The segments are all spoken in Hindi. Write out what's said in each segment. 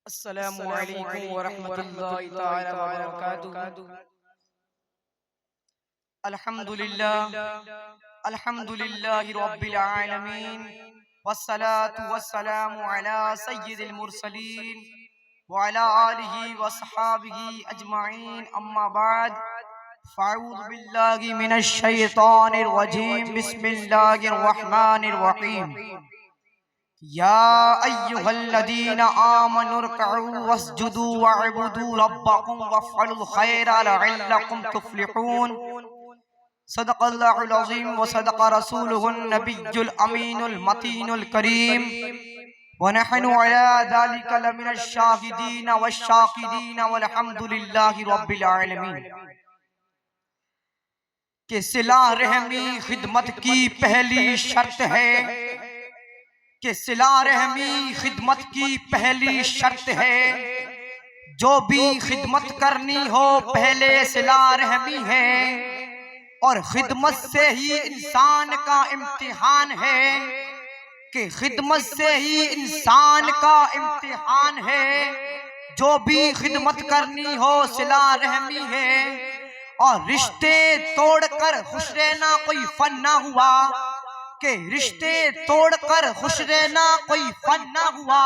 अस्सलामु अलैकुम व रहमतुल्लाहि तआला व बरकातुहू। अल्हम्दुलिल्लाहि रब्बिल आलमीन वस्सलातु वस्सलामु अला सय्यिदिल मुरसलीन व अला आलिहि व अस्हाबिहि अजमाइन, अम्मा बाद। फ़अऊज़ु बिल्लाहि मिनश शैतानिर रजीम, बिस्मिल्लाहिर रहमानिर रहीम। या अय्युहल्लज़ीना आमनुरकऊ वस्जुदू वअबुदू रब्बकुम वफ़अलुल खैरा लअल्लकुम तुफ़्लिहून। सदक़ल्लाहुल अज़ीम व सदक़ रसूलुहुन नबियुल अमीनुल मतीनुल करीम व नहनु अला ज़ालिका लमिनश शाहिदीन वश्शाकिरीन वल्हम्दुलिल्लाहि रब्बिल आलमीन। कि सिला रहमी खिदमत की पहली शर्त है, कि सिला रहमी खिदमत की पहली शर्त है। जो भी खिदमत करनी हो पहले सिला रहमी है, और खिदमत से ही इंसान का इम्तिहान है, कि खिदमत से ही इंसान का इम्तिहान है। जो भी खिदमत करनी हो सिला रहमी है, और रिश्ते तोड़कर खुश रहना कोई फन ना हुआ, कि रिश्ते तोड़कर खुश रहना कोई फन ना हुआ।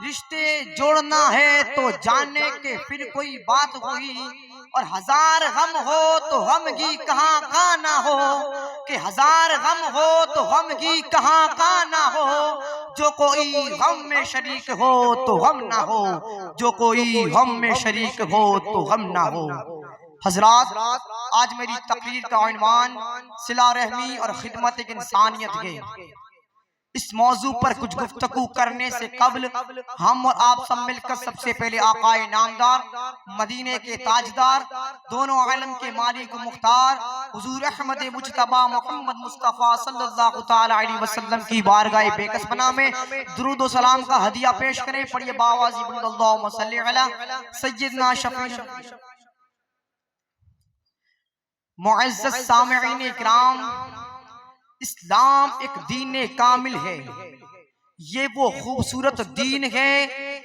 रिश्ते जोड़ना है तो जाने के फिर कोई बात हुई, और हजार गम हो तो गमगी कहाँ का ना हो, कि हजार गम हो तो गमगी कहाँ का ना हो। जो कोई गम में शरीक हो तो गम ना हो, जो कोई गम में शरीक हो तो गम ना हो। हजरात, आज मेरी तकरीर का उन्वान सिला रहमी और खिदमत एक इंसानियत है। इस मौजू पर कुछ गुफ्तगू करने से कबल हम और आप सब मिलकर सबसे पहले आकाए नामदार, मदीने के ताजदार, दोनों आलम के मालिक मुख्तार हुजूर अहमद मुज्तबा मोहम्मद मुस्तफ़ा सल्लल्लाहु तआला अलैहि वसल्लम की बारगाह बेकसमना में दुरूद व सलाम का हदिया पेश करें। पढ़िए बावाज़ी अल्लाहुम्मा सल्लि अला सय्यिदना शफ़ीना। मुअज़्ज़ज़ सामिईन इकराम, इस्लाम एक दीन कामिल है। ये वो खूबसूरत दीन है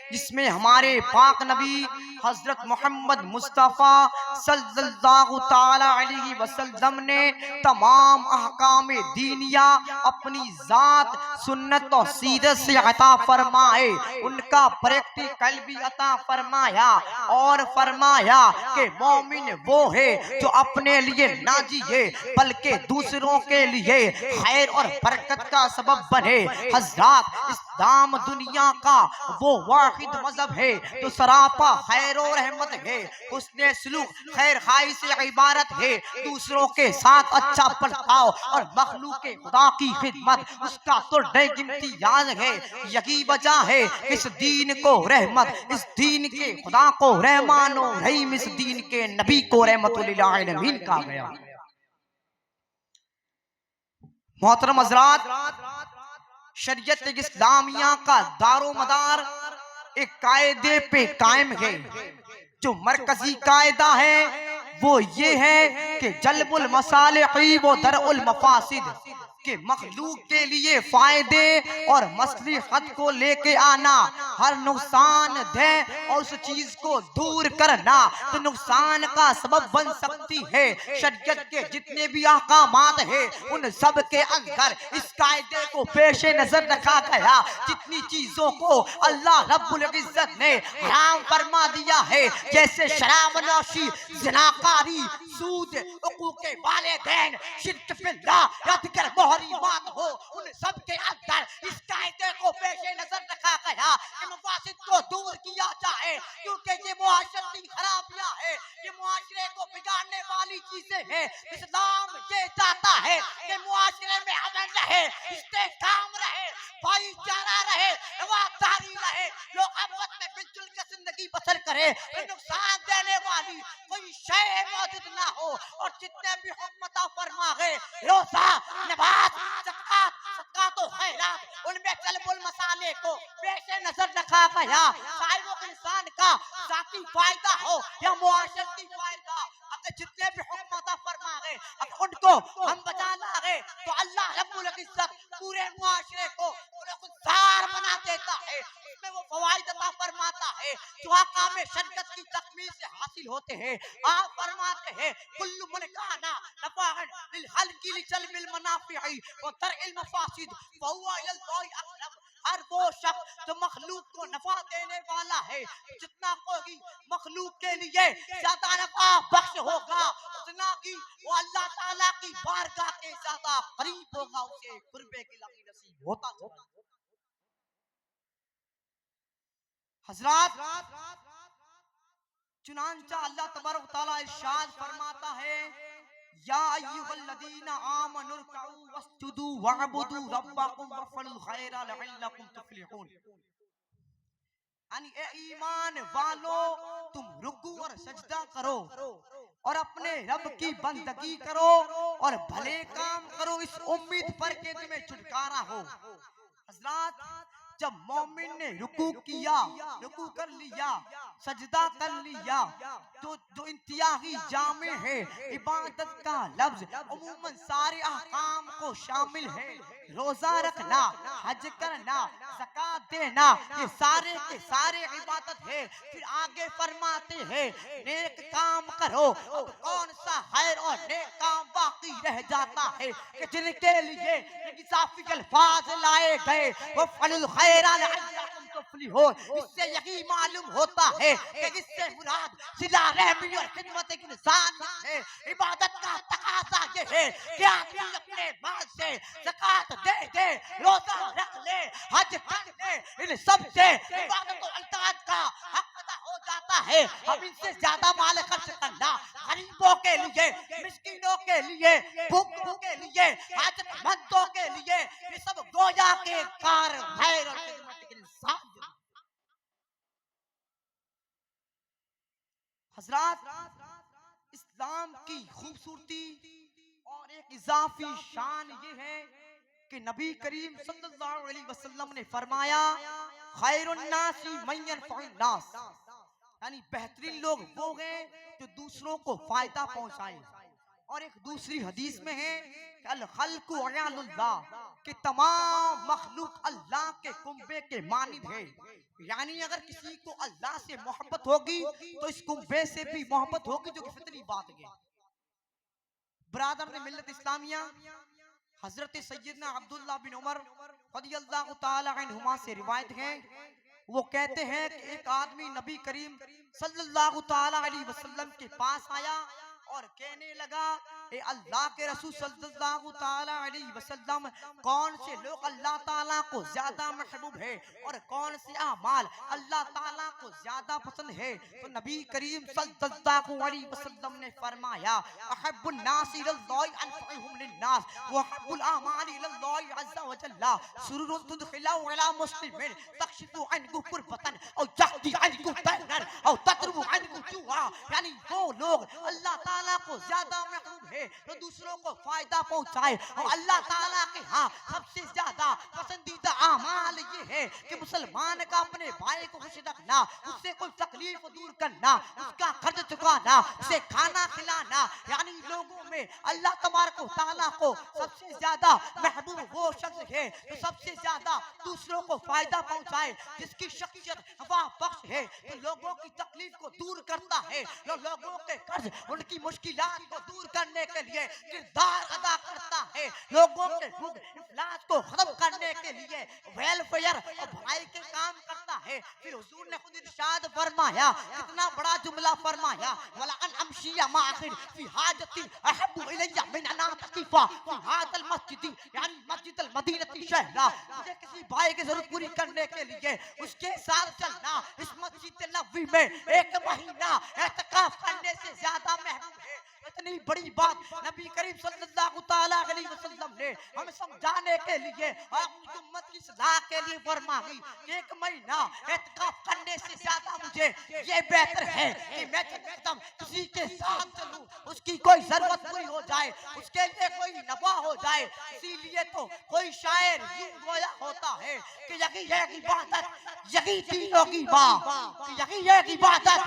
जिसमें हमारे पाक नबी हजरत मोहम्मद मुस्तफ़ा सल्लल्लाहु ताला अलैहि वसल्लम ने तमाम अहकाम दीनिया अपनी ज़ात सुन्नत और सीरत से अता फरमाए, उनका प्रैक्टिकल भी अता फरमाया, और फरमाया कि मोमिन वो है जो अपने लिए ना जिए बल्कि दूसरों के लिए खैर और बरकत का सबब बने। हज़रात, इस्लाम दुनिया का वो वाहिद मजहब है जो सरापा खैर और रहमत है, उसने सलूक खैर खाई से इबारत है। दूसरों के साथ अच्छा बर्ताव और मखलूक खुदा की खिदमत उसका तो इम्तियाज है। यही वजह है इस दीन को रहमत, इस दीन के खुदा को रहमान और रहीम, इस दीन के नबी को रहमतुल लिल आलमीन कहा गया। मोहतरम हज़रात, शरीयत इस्लामिया का दारो मदार एक कायदे पे कायम है। जो मरकजी कायदा है वो ये है कि जल्बुल मसालिह व दरउल मफासिद, के मखलूक के लिए फायदे और मसलिहत को लेके आना, हर नुकसान दे और उस चीज को दूर करना तो नुकसान का सबब बन सकती है। शरीयत के जितने भी अहकामात है उन सब के अंदर इस कायदे को पेश नजर रखा गया। जितनी चीजों को अल्लाह रब्बुल इज्जत ने हराम फरमा दिया है, जैसे शराब नौशी, ज़िनाकारी, सूद, हुकूक़े वालिदैन, शिर्क बिल्लाह, यादगार मोहरी बात हो, उन सब के अंदर इस कायदे को पेश नजर रखा गया कि मफासिद को दूर किया जाए, क्योंकि ये मुआशरती खराबियां है, ये मुआशरे को बिगाड़ने वाली चीजें हैं। इस्लाम ये चाहता है कि मुआशरे में अमन रहे, इस्तेकाम रहे, भाईचारा रहे, वफादारी रहे, लोग आपस में मिलजुल कर जिंदगी बसर करें, नुकसान देने वाली कोई शय मौजूद ना हो। और जितने भी हुक्मता फरमा गए, रोजा, नमाज, ज़कात, सदक़ात व खैरात, उनमें जल्बुल मसाले को पेश नजर रखा गया। चाहे वो इंसान का जाती फायदा हो या मुआशरती फायदा, अगर जितने भी हुक्मता फरमा गए अगर उनको हम बचा ला गए तो अल्लाह रब्बुल इज्जत पूरे मुआशरे को गुलजार बना देता है। उसमें वो फवाइद अता फरमाता है जो आका में शरीयत की तकमील से हासिल होते हैं। आप फरमाते हैं कुल्लु मन काना नफाअन लिल हल्की लिजलबिल मनाफिई व दरइल मफासिद फहुवा इलल्लाहि अक़रब। हर वो शख्स जो मखलूक को नफा देने वाला है, जितना कोई मखलूक के लिए ज्यादा नफा बख्श होगा, उतना ही वो अल्लाह ताला की बारगाह के ज्यादा करीब होगा, उसे कुर्बे की लकी नसीब होता जाता। हजरात, चुनांचा अल्लाह तबारक तआला इरशाद फरमाता है या अय्युहल्लज़ीना आमनु रकऊ वस्जुदू वअबुदू रब्बकुम वफ़अलुल खैरा लअल्लकुम तुफ्लिहून। यानी ए ईमान वालो, तुम रुकू और सजदा करो और अपने रब की बंदगी करो और भले काम करो इस उम्मीद पर कि तुम्हें छुटकारा हो। हजरात, जब मोमिन ने रुकू किया, रुकू कर लिया, सजदा कर लिया, तो जो इंतहाई जामे है इबादत का लफ्ज अमूमन सारे अहकाम को शामिल है। रोजा रखना, हज करना, ज़कात देना, ये सारे के सारे इबादत है। फिर आगे फरमाते हैं नेक काम करो। अब कौन सा खैर और नेक काम बाकी रह जाता है कि जिनके लिए इजाफी अल्फाज लाए गए, वो फलुल खैरा लअल्लकुम तुफ्लिहून। इससे यही मालूम होता है कि इससे मुराद सिला रहमी और खिदमत इंसान है। इबादत का तकाजा ये है कि आदमी अपने माल से ज़कात दे दे, रोजा रख ले, हज कर ले, इन सब से इबादत और अल्ताज का हक अदा हो जाता है। अब इनसे ज्यादा माल खर्च करना गरीबों के लिए, मिस्कीनों के लिए, भूखों के लिए, हाजतमंदों के लिए, ये सब गोया के कार खैर और खिदमत के इंसान। हजरात, इस्लाम की खूबसूरती और एक इजाफी शान ये है कि नबी करीम सल्लल्लाहु अलैहि वसल्लम ने फरमाया खैरुन नासी मन यनफउन नास, यानी बेहतरीन लोग वो हैं जो दूसरों को फायदा पहुंचाएं। और एक दूसरी हदीस में है कि अल खल्कु अयालुल्लाह, कि तमाम मखलूक अल्लाह के कुंबे के मानिद है। यानी अगर किसी को अल्लाह से मोहब्बत होगी तो इस कुंबे से भी मोहब्बत होगी, जो कि फितरी बात है। बरादर ने मिल्लत इस्लामिया, हजरत सैयदना अब्दुल्लाह बिन उमर रज़ियल्लाहु ताला अन्हुमा से रिवायत है, वो कहते हैं कि एक आदमी नबी करीम सल्लल्लाहु ताला अलैहि वसल्लम के पास आया और कहने लगा, ए अल्लाह के रसूल सल्लल्लाहु ताला अलैहि वसल्लम, कौन से लोग अल्लाह ताला को ज्यादा महबूब है और कौन से अमाल अल्लाह ताला को ज्यादा पसंद है? तो नबी करीम सल्लल्लाहु अलैहि वसल्लम ने फरमाया अहब्बुन नास इलल्लाहि अनफअहुम लिन्नास व अहब्बुल अमाल इलल्लाहि अज़्ज़ा व जल्ला सुरुरुन तुदखिलु अला मुस्लिमिन तक्शिफु अन्हु कुर्बतन औ तहदी अन्हु तनर औ ततरु अन्हु जुआ। यानी वो लोग अल्लाह ताला को ज्यादा महबूब है तो दूसरों को फायदा पहुंचाए, और अल्लाह ताला के हाँ सबसे ज्यादा पसंदीदा अमाल ये है कि मुसलमान का अपने भाई को खुश रखना, उससे कोई तकलीफ दूर करना, उसका खर्च चुकाना, उसे खाना खिलाना। यानी लोगों में अल्लाह तबारक व तआला को सबसे ज्यादा महबूब वो शख्स है जो सबसे ज्यादा दूसरों को फायदा पहुंचाए, जिसकी शख्सियत वाह बख्श है, तो लोगों की तकलीफ को दूर करता है, लोगों के कर्ज उनकी मुश्किलात को दूर करने के लिए किरदार अदा करता है, लोगों के भूख इफ्लास को खत्म करने के लिए वेलफेयर और भलाई के काम करता है। फिर हुजूर ने खुद इरशाद फरमाया, कितना बड़ा जुमला फरमाया, वला अन अमशिया माखिर फी हाजती अहब्बु इलैया मिन अन अतकिफा फी हादल मस्जिद, यानी मस्जिद अल मदीनती शहरा। मुझे किसी भाई की जरूरत पूरी करने के लिए उसके साथ चलना इस मस्जिद नबवी में एक महीना एतकाफ करने से ज्यादा महबूब है। इतनी बड़ी बात नबी करीम सल्लल्लाहु ताला अलैहि वसल्लम ने हमें समझाने के लिए और अपनी उम्मत की सलाह के लिए फरमाई कि एक महीना एतकाफ करने से ज्यादा मुझे ये बेहतर है कि मैं एकदम किसी के साथ चलूं, उसकी कोई जरूरत पूरी हो जाए, उसके लिए कोई नफा हो जाए। इसीलिए तो कोई शायर यूं गोया होता है कि यही है इबादत, यही तीनों की माँ, यही है इबादत,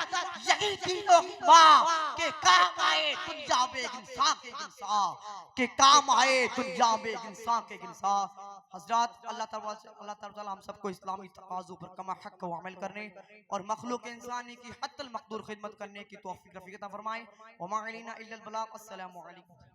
यही तीनों की माँ के काम आए दुनिया में इंसान के इंसान, के काम आए दुनिया में इंसान के इंसान। हजरात अल्लाह ताला हम सबको इस्लामी तकाज़ों पर कमा हक व अमल करने और मखलूक इंसानी की हत्तल मकदूर खिदमत करने की तौफीक रफ़ीक अता फरमाए। व मा अलैना इल्लल बलाग। अस्सलामु अलैकुम।